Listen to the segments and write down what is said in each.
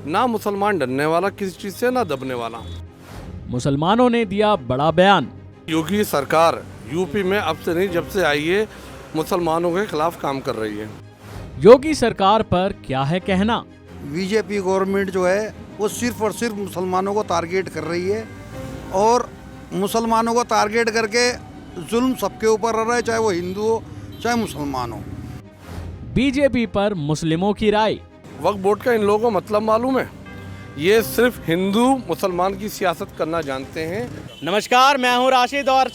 ना मुसलमान डरने वाला किसी चीज़ से, ना दबने वाला। मुसलमानों ने दिया बड़ा बयान। योगी सरकार यूपी में अब से नहीं जब से आई है मुसलमानों के खिलाफ काम कर रही है। योगी सरकार पर क्या है कहना? बीजेपी गवर्नमेंट जो है वो सिर्फ और सिर्फ मुसलमानों को टारगेट कर रही है और मुसलमानों को टारगेट करके जुल्म सबके ऊपर हो रहा है, चाहे वो हिंदू हो चाहे मुसलमान हो। बीजेपी पर मुस्लिमों की राय। वक्फ बोर्ड का इन लोगों को मतलब मालूम है? ये सिर्फ हिंदू मुसलमान की सियासत करना जानते हैं। नमस्कार, मैं हूं राशिद और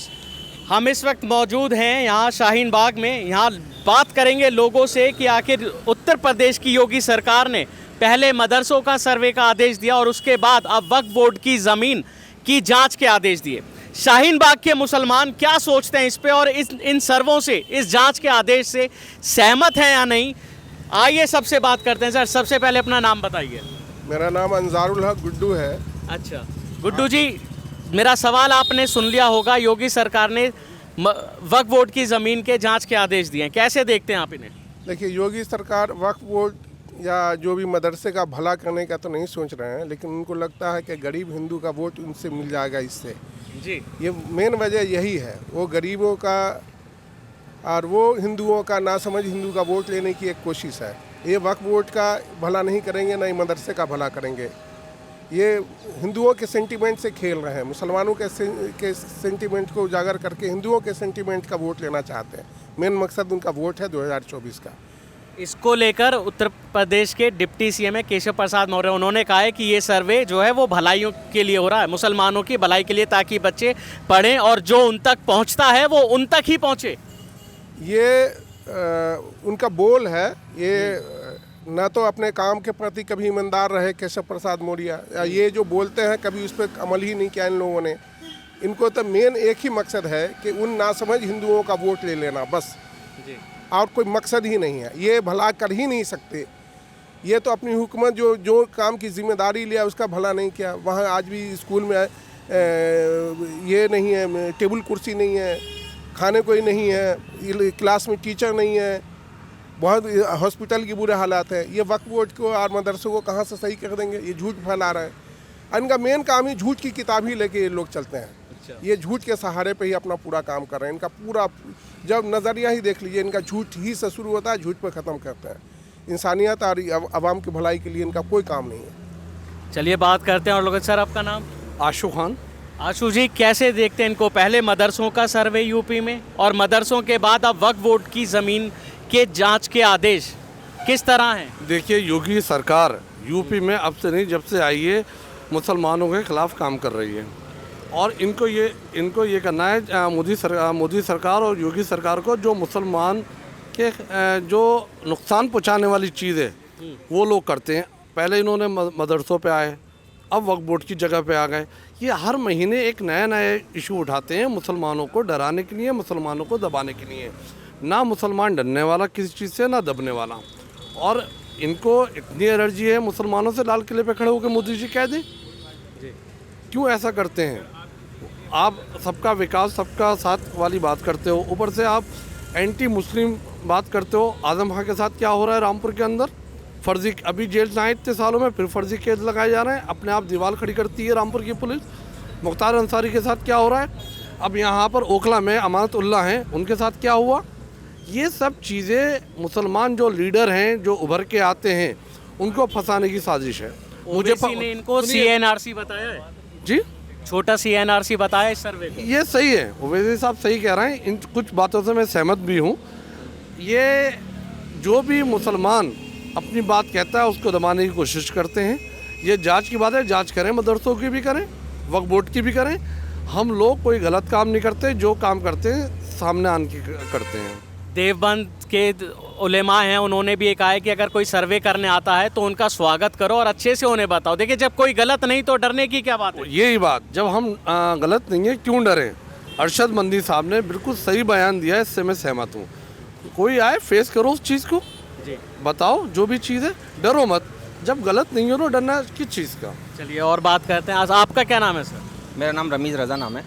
हम इस वक्त मौजूद हैं यहाँ शाहीन बाग में। यहाँ बात करेंगे लोगों से कि आखिर उत्तर प्रदेश की योगी सरकार ने पहले मदरसों का सर्वे का आदेश दिया और उसके बाद अब वक्फ बोर्ड की ज़मीन की जांच के आदेश दिए। शाहीन बाग के मुसलमान क्या सोचते हैं इस पे और इन सर्वों से, इस जांच के आदेश से सहमत हैं या नहीं? आइए सबसे बात करते हैं। सर, सबसे पहले अपना नाम बताइए। मेरा नाम अंजारुल हक गुड्डू है। अच्छा गुड्डू जी, मेरा सवाल आपने सुन लिया होगा। योगी सरकार ने वक्फ बोर्ड की ज़मीन के जांच के आदेश दिए हैं, कैसे देखते हैं आप इन्हें? देखिए, योगी सरकार वक्फ बोर्ड या जो भी मदरसे का भला करने का तो नहीं सोच रहे हैं, लेकिन उनको लगता है कि गरीब हिंदू का वोट उनसे मिल जाएगा इससे। जी, ये मेन वजह यही है। वो गरीबों का और वो हिंदुओं का नासमझ हिंदू का वोट लेने की एक कोशिश है। ये वक्फ बोर्ड का भला नहीं करेंगे, ना ही मदरसे का भला करेंगे। ये हिंदुओं के सेंटीमेंट से खेल रहे हैं। मुसलमानों के सेंटीमेंट को उजागर करके हिंदुओं के सेंटीमेंट का वोट लेना चाहते हैं। मेन मकसद उनका वोट है 2024 का। इसको लेकर उत्तर प्रदेश के डिप्टी सीएम केशव प्रसाद मौर्य, उन्होंने कहा है कि ये सर्वे जो है वो भलाइयों के लिए हो रहा है, मुसलमानों की भलाई के लिए, ताकि बच्चे पढ़ें और जो उन तक पहुंचता है वो उन तक ही पहुंचे। ये उनका बोल है। ये ना तो अपने काम के प्रति कभी ईमानदार रहे केशव प्रसाद मौर्य, ये जो बोलते हैं कभी उस पर अमल ही नहीं किया इन लोगों ने। इनको तो मेन एक ही मकसद है कि उन नासमझ हिंदुओं का वोट ले लेना, बस। जी, और कोई मकसद ही नहीं है। ये भला कर ही नहीं सकते। ये तो अपनी हुकूमत जो काम की जिम्मेदारी लिया उसका भला नहीं किया। वहाँ आज भी स्कूल में ये नहीं है, टेबल कुर्सी नहीं है, खाने कोई नहीं है, क्लास में टीचर नहीं है, बहुत हॉस्पिटल की बुरे हालात है। ये वक्फ बोर्ड को और मदरसों को कहाँ से सही कर देंगे? ये झूठ फैला रहे हैं। इनका मेन काम ही झूठ की किताब ही लेके ये लोग चलते हैं। ये झूठ के सहारे पे ही अपना पूरा काम कर रहे हैं। इनका पूरा जब नज़रिया ही देख लीजिए, इनका झूठ ही से शुरू होता है, झूठ पे ख़त्म करते हैं। इंसानियत और आवाम की भलाई के लिए इनका कोई काम नहीं है। चलिए बात करते हैं और लोग। सर, आपका नाम? आशू खान। आशु जी, कैसे देखते हैं इनको? पहले मदरसों का सर्वे यूपी में और मदरसों के बाद अब वक्फ बोर्ड की ज़मीन के जांच के आदेश किस तरह हैं? देखिए, योगी सरकार यूपी में अब से नहीं जब से आई है मुसलमानों के खिलाफ काम कर रही है और इनको ये करना है मोदी सरकार और योगी सरकार को, जो मुसलमान के जो नुकसान पहुंचाने वाली चीज़ है वो लोग करते हैं। पहले इन्होंने मदरसों पे आए, अब वक्फ बोर्ड की जगह पे आ गए। ये हर महीने एक नया इशू उठाते हैं मुसलमानों को डराने के लिए, मुसलमानों को दबाने के लिए। ना मुसलमान डरने वाला किसी चीज़ से, ना दबने वाला। और इनको इतनी एलर्जी है मुसलमानों से, लाल किले पे खड़े होकर मोदी जी कह दें। क्यों ऐसा करते हैं? आप सबका विकास, सबका साथ वाली बात करते हो, ऊपर से आप एंटी मुस्लिम बात करते हो। आजम खां के साथ क्या हो रहा है रामपुर के अंदर? फर्जी, अभी जेल से आए इतने सालों में फिर फर्जी केस लगाए जा रहे हैं। अपने आप दीवार खड़ी करती है रामपुर की पुलिस। मुख्तार अंसारी के साथ क्या हो रहा है? अब यहाँ पर ओखला में अमानत उल्लाह हैं, उनके साथ क्या हुआ? ये सब चीज़ें मुसलमान जो लीडर हैं, जो उभर के आते हैं, उनको फंसाने की साजिश है। मुझे ने इनको CNRC बताया है जी, छोटा CNRC बताया इस सर्वे को। ये सही है, ओवैसी साहब सही कह रहे हैं। इन कुछ बातों से मैं सहमत भी हूँ। ये जो भी मुसलमान अपनी बात कहता है उसको दबाने की कोशिश करते हैं। ये जांच की बात है, जांच करें, मदरसों की भी करें, वक्फ बोर्ड की भी करें। हम लोग कोई गलत काम नहीं करते, जो काम करते हैं सामने आन के करते हैं। देवबंद के उलेमा हैं, उन्होंने भी ये कहा है कि अगर कोई सर्वे करने आता है तो उनका स्वागत करो और अच्छे से उन्हें बताओ। देखिए, जब कोई गलत नहीं तो डरने की क्या बात है? यही बात, जब हम गलत नहीं है क्यों डरें? अरशद मंदी साहब ने बिल्कुल सही बयान दिया है, इससे मैं सहमत हूँ। कोई आए, फेस करो उस चीज़ को, जी, बताओ जो भी चीज़ है, डरो मत। जब गलत नहीं हो तो डरना किस चीज़ का? चलिए और बात करते हैं। आज आपका क्या नाम है सर? मेरा नाम रमीज़ रज़ा नाम है।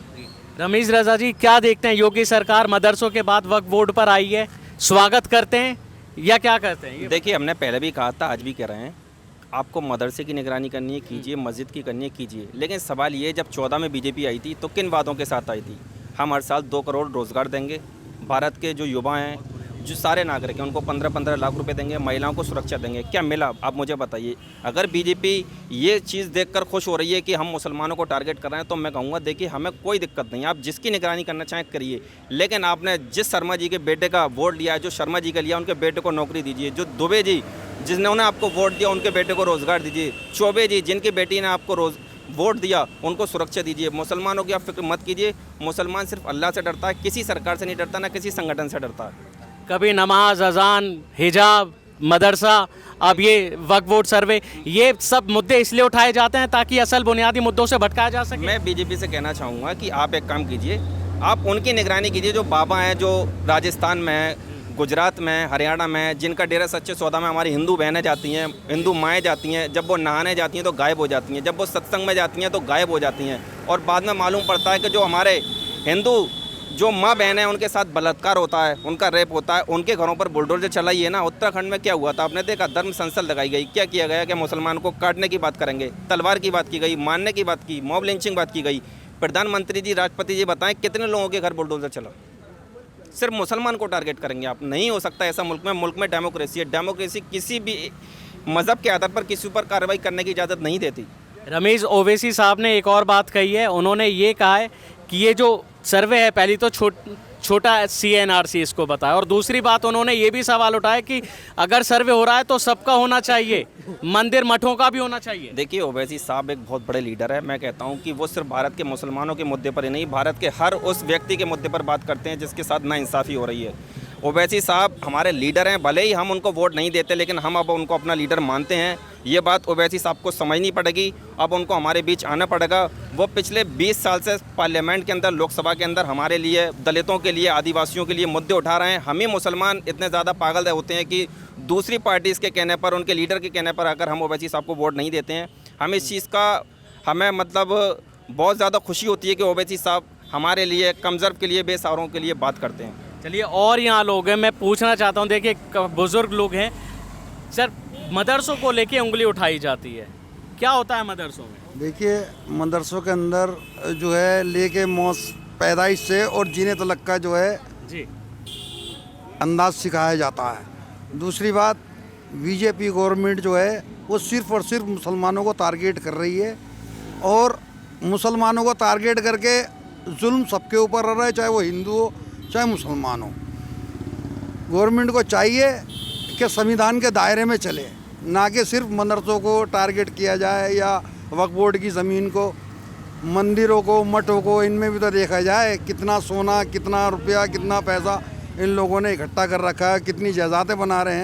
रमीज़ रज़ा जी, क्या देखते हैं योगी सरकार मदरसों के बाद वक्फ बोर्ड पर आई है, स्वागत करते हैं या क्या करते हैं? देखिए, हमने पहले भी कहा था, आज भी कह रहे हैं आपको मदरसे की निगरानी करनी है कीजिए, मस्जिद की करनी है कीजिए, लेकिन सवाल ये जब 14 में बीजेपी आई थी तो किन वादों के साथ आई थी? हम हर साल 2 करोड़ रोज़गार देंगे, भारत के जो युवा हैं, जो सारे नागरिक हैं, उनको 15-15 लाख रुपए देंगे, महिलाओं को सुरक्षा देंगे। क्या मिला आप मुझे बताइए। अगर बीजेपी ये चीज़ देखकर खुश हो रही है कि हम मुसलमानों को टारगेट कर रहे हैं तो मैं कहूँगा देखिए हमें कोई दिक्कत नहीं है, आप जिसकी निगरानी करना चाहें करिए, लेकिन आपने जिस शर्मा जी के बेटे का वोट लिया है, जो शर्मा जी का लिया उनके बेटे को नौकरी दीजिए, जो दुबे जी जिन्होंने आपको वोट दिया उनके बेटे को रोज़गार दीजिए, चौबे जी जिनकी बेटी ने आपको वोट दिया उनको सुरक्षा दीजिए। मुसलमानों की आप फिक्र मत कीजिए। मुसलमान सिर्फ अल्लाह से डरता है, किसी सरकार से नहीं डरता, ना किसी संगठन से डरता है। कभी नमाज, अजान, हिजाब, मदरसा, अब ये वक्फ बोर्ड सर्वे, ये सब मुद्दे इसलिए उठाए जाते हैं ताकि असल बुनियादी मुद्दों से भटकाया जा सके। मैं बीजेपी से कहना चाहूँगा कि आप एक काम कीजिए, आप उनकी निगरानी कीजिए जो बाबा हैं, जो राजस्थान में हैं, गुजरात में, हरियाणा में, जिनका डेरा सच्चे सौदा में हमारी हिंदू बहनें जाती हैं, हिंदू माएँ जाती हैं, जब वो नहाने जाती हैं तो गायब हो जाती हैं, जब वो सत्संग में जाती हैं तो गायब हो जाती हैं, और बाद में मालूम पड़ता है कि जो हमारे हिंदू जो माँ बहन है उनके साथ बलात्कार होता है, उनका रेप होता है, उनके घरों पर बुलडोजर चलाई है ना। उत्तराखंड में क्या हुआ था आपने देखा? धर्म संसद लगाई गई, क्या किया गया कि मुसलमान को काटने की बात करेंगे, तलवार की बात की गई, मारने की बात की, मॉब लिंचिंग बात की गई। प्रधानमंत्री जी, राष्ट्रपति जी बताएं कितने लोगों के घर बुलडोजर चला? सिर्फ मुसलमान को टारगेट करेंगे आप? नहीं हो सकता ऐसा। मुल्क में डेमोक्रेसी है, डेमोक्रेसी किसी भी मज़हब के आधार पर किसी पर कार्रवाई करने की इजाज़त नहीं देती। रमीज़ ओवैसी साहब ने एक और बात कही है, उन्होंने ये कहा है कि ये जो सर्वे है, पहली तो छोटा CNRC इसको बताया, और दूसरी बात उन्होंने ये भी सवाल उठाया कि अगर सर्वे हो रहा है तो सबका होना चाहिए, मंदिर मठों का भी होना चाहिए। देखिए, ओवैसी साहब एक बहुत बड़े लीडर है। मैं कहता हूं कि वो सिर्फ भारत के मुसलमानों के मुद्दे पर ही नहीं, भारत के हर उस व्यक्ति के मुद्दे पर बात करते हैं जिसके साथ नाइंसाफ़ी हो रही है। ओवैसी साहब हमारे लीडर हैं, भले ही हम उनको वोट नहीं देते, लेकिन हम अब उनको अपना लीडर मानते हैं। ये बात ओवैसी साहब को समझनी पड़ेगी, अब उनको हमारे बीच आना पड़ेगा। वो पिछले 20 साल से पार्लियामेंट के अंदर, लोकसभा के अंदर हमारे लिए, दलितों के लिए, आदिवासियों के लिए मुद्दे उठा रहे हैं। हम ही मुसलमान इतने ज़्यादा पागल होते हैं कि दूसरी पार्टीज़ के कहने पर, उनके लीडर के कहने पर अगर हम ओवैसी साहब को वोट नहीं देते हैं, हम इस चीज़ का हमें मतलब बहुत ज़्यादा खुशी होती है कि ओवैसी साहब हमारे लिए, कमज़र्व के लिए, बेसहारों के लिए बात करते हैं। चलिए, और यहाँ लोग हैं, मैं पूछना चाहता हूँ, देखिए बुजुर्ग लोग हैं सर, मदरसों को लेके उंगली उठाई जाती है, क्या होता है मदरसों में? देखिए, मदरसों के अंदर जो है लेके पैदाइश से और जीने तलक का जो है जी अंदाज सिखाया जाता है। दूसरी बात, बीजेपी गवर्नमेंट जो है वो सिर्फ़ और सिर्फ मुसलमानों को टारगेट कर रही है, और मुसलमानों को टारगेट करके जुल्म सबके ऊपर हो रहा है, चाहे वो हिंदू हो चाहे मुसलमान हो। गवर्नमेंट को चाहिए कि संविधान के दायरे में चले, ना कि सिर्फ मदरसों को टारगेट किया जाए या वक्फ बोर्ड की ज़मीन को, मंदिरों को, मठों को, इनमें भी तो देखा जाए कितना सोना, कितना रुपया, कितना पैसा इन लोगों ने इकट्ठा कर रखा है, कितनी जायदादें बना रहे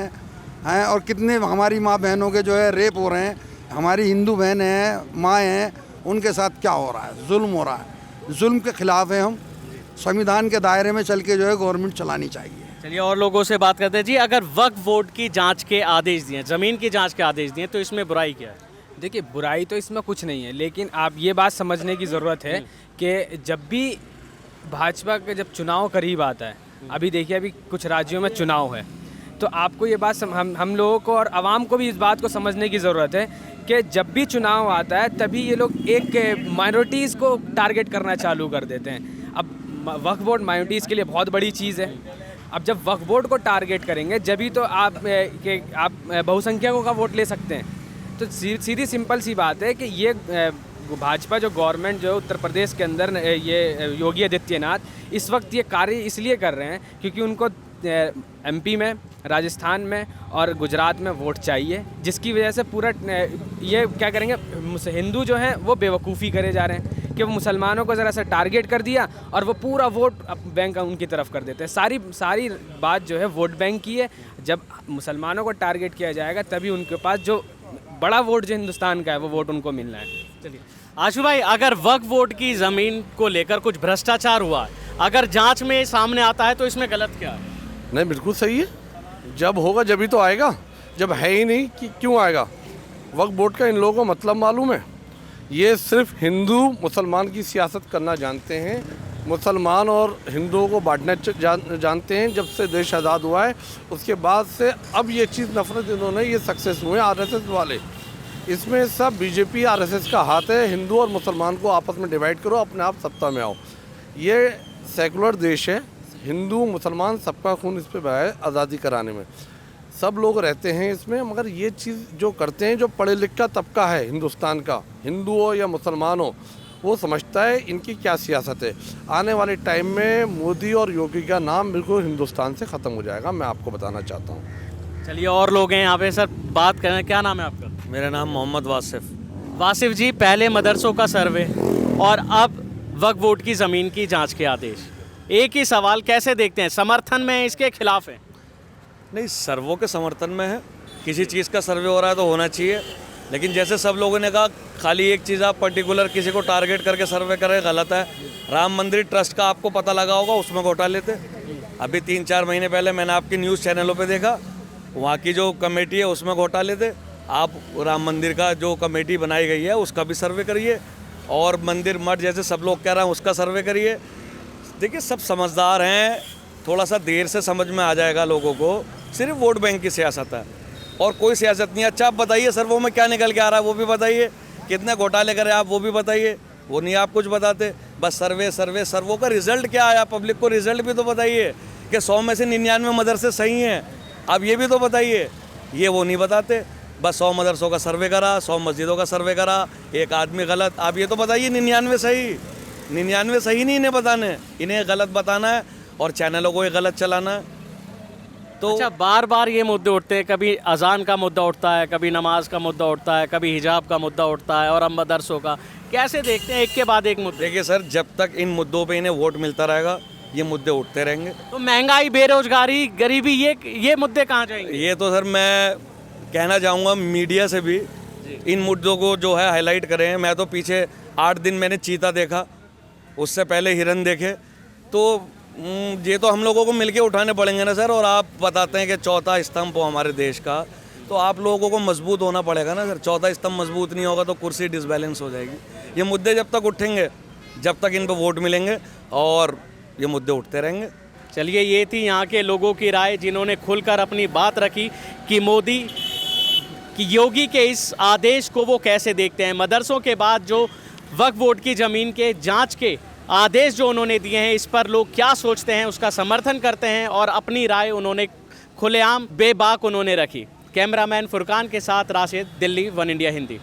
हैं और कितने हमारी माँ बहनों के जो है रेप हो रहे हैं। हमारी हिंदू बहनें हैं, माएँ हैं, उनके साथ क्या हो रहा है? जुल्म हो रहा है। जुल्म के ख़िलाफ़ है हम। संविधान के दायरे में चल के जो है गवर्नमेंट चलानी चाहिए। चलिए, और लोगों से बात करते हैं। जी, अगर वक्फ बोर्ड की जांच के आदेश दिए, ज़मीन की जांच के आदेश दिए, तो इसमें बुराई क्या है? देखिए, बुराई तो इसमें कुछ नहीं है, लेकिन आप ये बात समझने की ज़रूरत है कि जब भी भाजपा का जब चुनाव करीब आता है, अभी देखिए अभी कुछ राज्यों में चुनाव है, तो आपको ये बात हम लोगों को और आवाम को भी इस बात को समझने की ज़रूरत है कि जब भी चुनाव आता है तभी ये लोग एक माइनॉरिटीज़ को टारगेट करना चालू कर देते हैं। अब वक्फ बोर्ड माइनॉरिटीज़ के लिए बहुत बड़ी चीज़ है। अब जब वक्फ बोर्ड को टारगेट करेंगे जभी तो आप बहुसंख्यकों का वोट ले सकते हैं। तो सीधी सिंपल सी बात है कि ये भाजपा जो गवर्नमेंट जो उत्तर प्रदेश के अंदर, ये योगी आदित्यनाथ इस वक्त ये कार्य इसलिए कर रहे हैं क्योंकि उनको MP में, राजस्थान में और गुजरात में वोट चाहिए, जिसकी वजह से पूरा ये क्या करेंगे, हिंदू जो हैं वो बेवकूफ़ी करे जा रहे हैं कि वो मुसलमानों को ज़रा सा टारगेट कर दिया और वो पूरा वोट बैंक उनकी तरफ कर देते हैं। सारी बात जो है वोट बैंक की है। जब मुसलमानों को टारगेट किया जाएगा तभी उनके पास जो बड़ा वोट जो हिंदुस्तान का है वो वोट उनको मिलना है। चलिए आशु भाई, अगर वक्फ बोर्ड की ज़मीन को लेकर कुछ भ्रष्टाचार हुआ, अगर जांच में सामने आता है तो इसमें गलत क्या है? नहीं, बिल्कुल सही है। जब होगा जब ही तो आएगा, जब है ही नहीं कि क्यों आएगा? वक्फ बोर्ड का इन लोगों को मतलब मालूम है। ये सिर्फ हिंदू मुसलमान की सियासत करना जानते हैं, मुसलमान और हिंदुओं को बांटना जानते हैं। जब से देश आज़ाद हुआ है उसके बाद से अब ये चीज़ नफरत इन्होंने ये सक्सेस हुए RSS वाले इसमें सब बीजेपी आरएसएस का हाथ है। हिंदू और मुसलमान को आपस में डिवाइड करो, अपने आप सत्ता में आओ। ये सेकुलर देश है, हिंदू मुसलमान सबका खून इस पे बहा है आज़ादी कराने में, सब लोग रहते हैं इसमें। मगर ये चीज़ जो करते हैं, जो पढ़े लिखा तबका है हिंदुस्तान का, हिंदू हो या मुसलमान हो, वो समझता है इनकी क्या सियासत है। आने वाले टाइम में मोदी और योगी का नाम बिल्कुल हिंदुस्तान से ख़त्म हो जाएगा, मैं आपको बताना चाहता हूँ। चलिए और लोग हैं यहाँ पे सर, बात करें। क्या नाम है आपका? मेरा नाम मोहम्मद वासिफ। वासिफ जी, पहले मदरसों का सर्वे और अब वक्फ बोर्ड की ज़मीन की जांच के आदेश, एक ही सवाल, कैसे देखते हैं? समर्थन में है, इसके खिलाफ है? नहीं, सर्वों के समर्थन में है। किसी चीज़ का सर्वे हो रहा है तो होना चाहिए, लेकिन जैसे सब लोगों ने कहा खाली एक चीज़ आप पर्टिकुलर किसी को टारगेट करके सर्वे करें, गलत है। राम मंदिर ट्रस्ट का आपको पता लगा होगा, उसमें घोटाले थे। अभी 3-4 महीने पहले मैंने आपकी न्यूज़ चैनलों पे देखा, वहाँ की जो कमेटी है उसमें घोटाले थे। आप राम मंदिर का जो कमेटी बनाई गई है उसका भी सर्वे करिए, और मंदिर मठ जैसे सब लोग कह रहे हैं उसका सर्वे करिए। देखिए, सब समझदार हैं, थोड़ा सा देर से समझ में आ जाएगा लोगों को। सिर्फ वोट बैंक की सियासत है और कोई सियासत नहीं है। अच्छा, आप बताइए सर्वों में क्या निकल के आ रहा है वो भी बताइए, कितने घोटाले करे आप वो भी बताइए, वो नहीं आप कुछ बताते। बस सर्वे सर्वे, सर्वों का रिजल्ट क्या आया, पब्लिक को रिजल्ट भी तो बताइए कि 100 में से 99 मदरसे सही हैं, अब ये भी तो बताइए। ये वो नहीं बताते, बस 100 मदरसों का सर्वे करा, 100 मस्जिदों का सर्वे करा, एक आदमी गलत। आप ये तो बताइए 99 सही, 99 सही नहीं इन्हें बताने, इन्हें गलत बताना है और चैनलों को ये गलत चलाना है। तो अच्छा, बार बार ये मुद्दे उठते हैं, कभी अजान का मुद्दा उठता है, कभी नमाज का मुद्दा उठता है, कभी हिजाब का मुद्दा उठता है और अब मदरसों का। कैसे देखते हैं एक के बाद एक मुद्दे? देखिए सर, जब तक इन मुद्दों पे इन्हें वोट मिलता रहेगा ये मुद्दे उठते रहेंगे। तो महंगाई, बेरोजगारी, गरीबी, ये मुद्दे कहाँ जाएंगे? ये तो सर मैं कहना चाहूँगा मीडिया से भी इन मुद्दों को जो है हाईलाइट करें। मैं तो पीछे 8 दिन मैंने चीता देखा, उससे पहले हिरन देखे, तो ये तो हम लोगों को मिलके उठाने पड़ेंगे ना सर। और आप बताते हैं कि चौथा स्तंभ हो हमारे देश का, तो आप लोगों को मजबूत होना पड़ेगा ना सर। चौथा स्तंभ मजबूत नहीं होगा तो कुर्सी डिसबैलेंस हो जाएगी। ये मुद्दे जब तक उठेंगे, जब तक इन पर वोट मिलेंगे और ये मुद्दे उठते रहेंगे। चलिए, ये थी यहाँ के लोगों की राय, जिन्होंने खुलकर अपनी बात रखी कि मोदी कि योगी के इस आदेश को वो कैसे देखते हैं। मदरसों के बाद जो वक्फ बोर्ड की ज़मीन के जांच के आदेश जो उन्होंने दिए हैं, इस पर लोग क्या सोचते हैं, उसका समर्थन करते हैं और अपनी राय उन्होंने खुलेआम बेबाक उन्होंने रखी। कैमरामैन फुरकान के साथ राशिद, दिल्ली, वन इंडिया हिंदी।